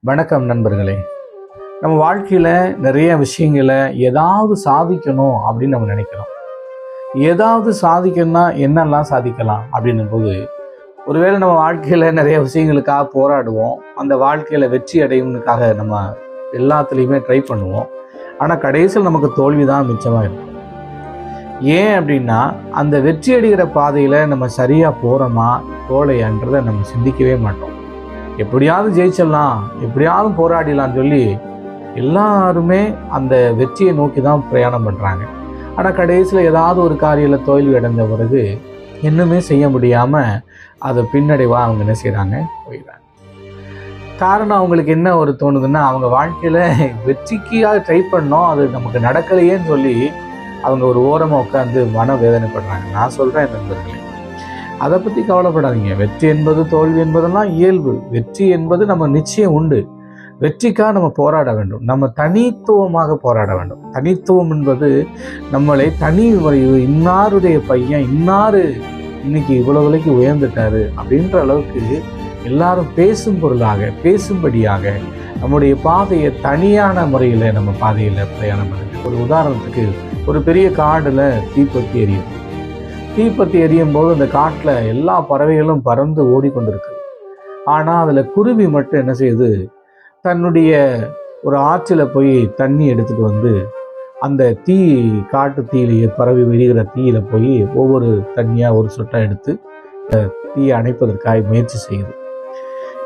வணக்கம் நண்பர்களே. நம்ம வாழ்க்கையில் நிறைய விஷயங்களை ஏதாவது சாதிக்கணும் அப்படின்னு நம்ம நினைக்கிறோம். ஏதாவது சாதிக்கணும்னா என்னெல்லாம் சாதிக்கலாம் அப்படின்னும் போது, ஒருவேளை நம்ம வாழ்க்கையில் நிறைய விஷயங்களுக்காக போராடுவோம். அந்த வாழ்க்கையில் வெற்றி அடையணுக்காக நம்ம எல்லாத்துலேயுமே ட்ரை பண்ணுவோம். ஆனால் கடைசியில் நமக்கு தோல்வி தான் மிச்சமாக இருக்கும். ஏன் அப்படின்னா, அந்த வெற்றி அடைகிற பாதையில் நம்ம சரியாக போகிறோமா போகலையான்றதை நம்ம சிந்திக்கவே மாட்டோம். எப்படியாவது ஜெயிச்சிடலாம், எப்படியாவது போராடிடலான்னு சொல்லி எல்லாருமே அந்த வெற்றியை நோக்கி தான் பிரயாணம் பண்ணுறாங்க. ஆனால் கடைசியில் ஏதாவது ஒரு காரியத்தில் தோல்வி அடைந்த பிறகு இன்னுமே செய்ய முடியாமல் அதை பின்னடைவாக அவங்க என்ன செய்கிறாங்க, போயிடுறாங்க. காரணம் அவங்களுக்கு என்ன ஒரு தோணுதுன்னா, அவங்க வாழ்க்கையில் வெற்றிக்காக ட்ரை பண்ணோம், அது நமக்கு நடக்கலையேன்னு சொல்லி அவங்க ஒரு ஓரமாக உட்காந்து மன வேதனைப்படுறாங்க. நான் சொல்கிறேன் நண்பர்களே, அதை பற்றி கவலைப்படாதீங்க. வெற்றி என்பது தோல்வி என்பதெல்லாம் இயல்பு. வெற்றி என்பது நம்ம நிச்சயம் உண்டு. வெற்றிக்காக நம்ம போராட வேண்டும். நம்ம தனித்துவமாக போராட வேண்டும். தனித்துவம் என்பது நம்மளை தனி இன்னாருடைய பையன் இன்னாரு இன்னைக்கு இவ்வளவு விலைக்கு உயர்ந்துட்டாரு அப்படின்ற அளவுக்கு எல்லாரும் பேசும் பொருளாக பேசும்படியாக நம்முடைய பாதையை தனியான முறையில் நம்ம பாதையில் பிரயாணம் பண்ணுது. ஒரு உதாரணத்துக்கு, ஒரு பெரிய காடில் தீப்பற்றி எரியும். தீப்பற்றி எரியும் போது அந்த காட்டில் எல்லா பறவைகளும் பறந்து ஓடிக்கொண்டிருக்கு. ஆனால் அதில் குருவி மட்டும் என்ன செய்யுது, தன்னுடைய ஒரு ஆற்றில் போய் தண்ணி எடுத்துகிட்டு வந்து அந்த காட்டு தீயிலேயே பறவை விரிகிற தீயில போய் ஒவ்வொரு தண்ணியாக ஒரு சொட்டாக எடுத்து தீயை அணைப்பதற்காக முயற்சி செய்யுது.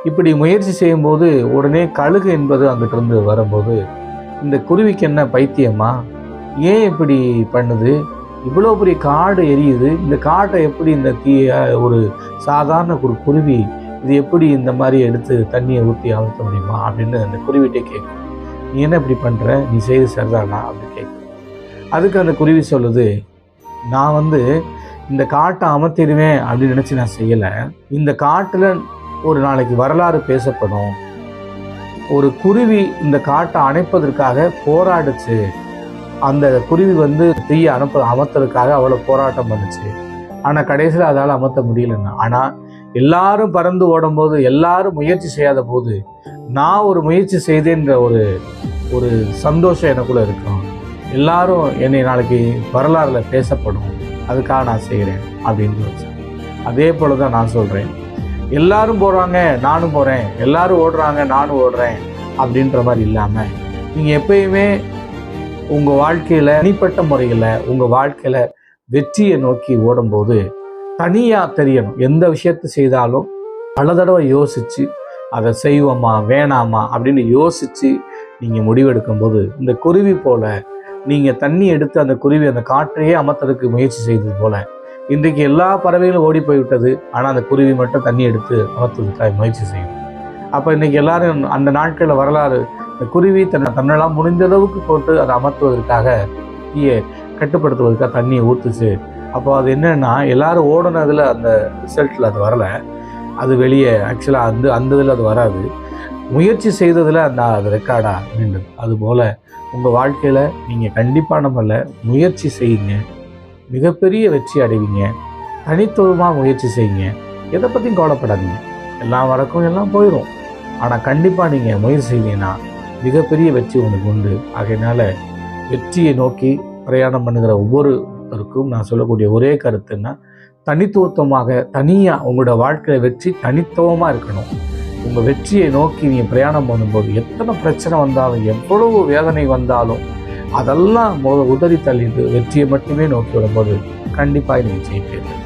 இப்படி முயற்சி செய்யும்போது உடனே கழுகு என்பது அங்கிட்டிருந்து வரும்போது, இந்த குருவிக்கு என்ன பைத்தியமா, ஏன் இப்படி பண்ணுது, இவ்வளோ பெரிய காடு எரியுது, இந்த காட்டை எப்படி இந்த தீய ஒரு சாதாரண ஒரு குருவி இது எப்படி இந்த மாதிரி எடுத்து தண்ணியை ஊற்றி அழுத்த முடியுமா அப்படின்னு அந்த குருவிட்டே கேட்கும். நீ என்ன இப்படி பண்ணுற, நீ செய்து சரிதானா அப்படின்னு கேட்கும். அதுக்கு அந்த குருவி சொல்லுது, நான் இந்த காட்டை அமர்த்திடுவேன் அப்படின்னு நினச்சி நான் செய்யலை. இந்த காட்டில் ஒரு நாளைக்கு வரலாறு பேசப்படும். ஒரு குருவி இந்த காட்டை அணைப்பதற்காக போராடுச்சு. அந்த குருவி தீயை அமர்த்ததுக்காக அவ்வளோ போராட்டம் பண்ணுச்சு. ஆனால் கடைசியில் அதால் அமர்த்த முடியலன்னா. ஆனால் எல்லாரும் பறந்து ஓடும்போது, எல்லாரும் முயற்சி செய்யாத போது நான் ஒரு முயற்சி செய்தேன்ற ஒரு சந்தோஷம் எனக்குள்ளே இருக்கும். எல்லாரும் என்னை நாளைக்கு வரலாறுல பேசப்படும், அதுக்காக நான் செய்கிறேன் அப்படின்னு வச்சு. அதே போல தான் நான் சொல்கிறேன், எல்லாரும் போகிறாங்க நானும் போகிறேன், எல்லாரும் ஓடுறாங்க நானும் ஓடுறேன் அப்படின்ற மாதிரி இல்லாமல், நீங்கள் எப்பயுமே உங்கள் வாழ்க்கையில் தனிப்பட்ட முறையில் உங்கள் வாழ்க்கையில் வெற்றியை நோக்கி ஓடும்போது தனியாக தெரியணும். எந்த விஷயத்தை செய்தாலும் பல தடவை யோசித்து அதை செய்வோமா வேணாமா அப்படின்னு யோசித்து நீங்கள் முடிவெடுக்கும்போது, இந்த குருவி போல் நீங்கள் தண்ணி எடுத்து அந்த குருவி அந்த காற்றையே அமர்த்ததுக்கு முயற்சி செய்தது போல் இன்றைக்கு எல்லா பறவைகளும் ஓடி போய்விட்டது. ஆனால் அந்த குருவி மட்டும் தண்ணி எடுத்து அமர்த்துவதற்காக முயற்சி செய்யும். அப்போ இன்றைக்கி எல்லாரும் அந்த நாட்களில் வரலாறு, இந்த குருவி தன்னெல்லாம் முடிந்த அளவுக்கு போட்டு அதை அமர்த்துவதற்காக தீயை கட்டுப்படுத்துவதற்காக தண்ணியை ஊற்றுச்சு. அப்போ அது என்னன்னா, எல்லாரும் ஓடுனதில் அந்த ரிசல்ட்டில் அது வரலை, அது வெளியே ஆக்சுவலாக அந்த இதில் அது வராது, முயற்சி செய்ததில் அது ரெக்கார்டாக நின்றுது. அதுபோல் உங்கள் வாழ்க்கையில் நீங்கள் கண்டிப்பாக நம்மள முயற்சி செய்யுங்க, மிகப்பெரிய வெற்றி அடைவீங்க. தனித்துவமாக முயற்சி செய்யுங்க, எதை பற்றியும் கவலைப்படாதீங்க. எல்லாம் வரக்கும் எல்லாம் போயிடும். ஆனால் கண்டிப்பாக நீங்கள் முயற்சி செய்தீங்கன்னா மிகப்பெரிய வெற்றி உங்களுக்கு உண்டு. ஆகையினால வெற்றியை நோக்கி பிரயாணம் பண்ணுகிற ஒவ்வொருத்தருக்கும் நான் சொல்லக்கூடிய ஒரே கருத்துன்னா, தனித்துவமாக தனியாக உங்களோட வாழ்க்கையில் வெற்றி தனித்துவமாக இருக்கணும். உங்கள் வெற்றியை நோக்கி நீங்கள் பிரயாணம் பண்ணும்போது எத்தனை பிரச்சனை வந்தாலும், எவ்வளவு வேதனை வந்தாலும் அதெல்லாம் உதறி தள்ளிட்டு வெற்றியை மட்டுமே நோக்கி வரும்போது கண்டிப்பாக நீங்கள் ஜெயிப்பீர்கள்.